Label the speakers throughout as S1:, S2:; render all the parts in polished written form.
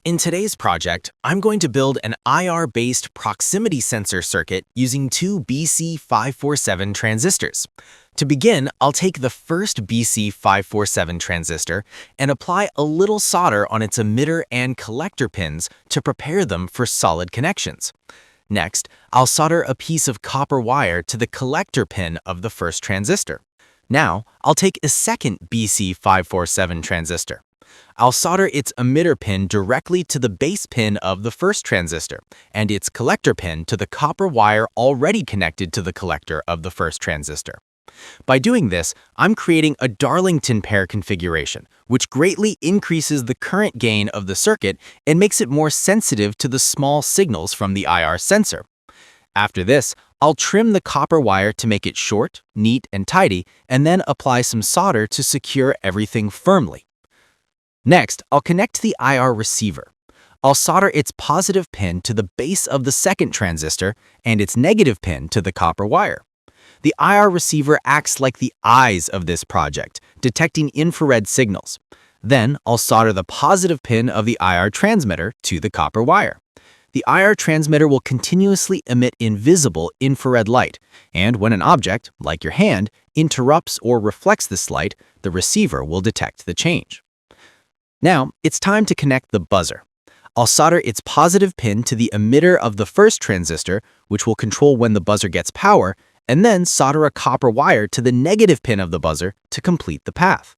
S1: In today's project, I'm going to build an IR-based proximity sensor circuit using two BC547 transistors. To begin, I'll take the first BC547 transistor and apply a little solder on its emitter and collector pins to prepare them for solid connections. Next, I'll solder a piece of copper wire to the collector pin of the first transistor. Now, I'll take a second BC547 transistor. I'll solder its emitter pin directly to the base pin of the first transistor and its collector pin to the copper wire already connected to the collector of the first transistor. By doing this, I'm creating a Darlington pair configuration, which greatly increases the current gain of the circuit and makes it more sensitive to the small signals from the IR sensor. After this, I'll trim the copper wire to make it short, neat, and tidy, and then apply some solder to secure everything firmly. Next, I'll connect the IR receiver. I'll solder its positive pin to the base of the second transistor and its negative pin to the copper wire. The IR receiver acts like the eyes of this project, detecting infrared signals. Then, I'll solder the positive pin of the IR transmitter to the copper wire. The IR transmitter will continuously emit invisible infrared light, and when an object, like your hand, interrupts or reflects this light, the receiver will detect the change. Now, it's time to connect the buzzer. I'll solder its positive pin to the emitter of the first transistor, which will control when the buzzer gets power, and then solder a copper wire to the negative pin of the buzzer to complete the path.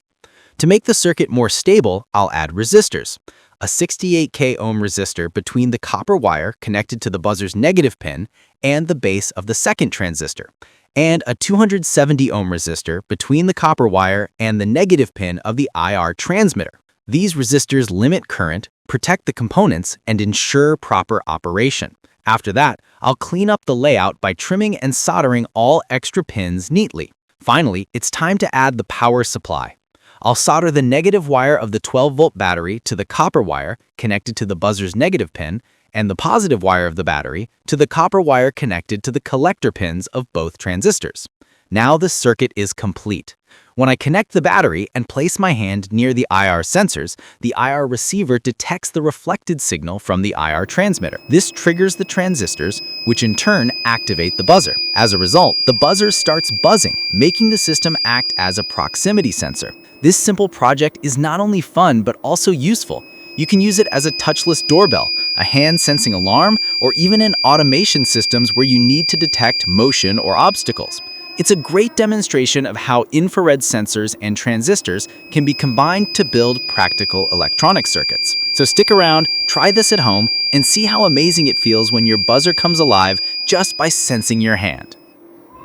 S1: To make the circuit more stable, I'll add resistors. A 68K ohm resistor between the copper wire connected to the buzzer's negative pin and the base of the second transistor, and a 270 ohm resistor between the copper wire and the negative pin of the IR transmitter. These resistors limit current, protect the components, and ensure proper operation. After that, I'll clean up the layout by trimming and soldering all extra pins neatly. Finally, it's time to add the power supply. I'll solder the negative wire of the 12-volt battery to the copper wire connected to the buzzer's negative pin, and the positive wire of the battery to the copper wire connected to the collector pins of both transistors. Now the circuit is complete. When I connect the battery and place my hand near the IR sensors, the IR receiver detects the reflected signal from the IR transmitter. This triggers the transistors, which in turn activate the buzzer. As a result, the buzzer starts buzzing, making the system act as a proximity sensor. This simple project is not only fun but also useful. You can use it as a touchless doorbell, a hand-sensing alarm, or even in automation systems where you need to detect motion or obstacles. It's a great demonstration of how infrared sensors and transistors can be combined to build practical electronic circuits. So stick around, try this at home, and see how amazing it feels when your buzzer comes alive just by sensing your hand.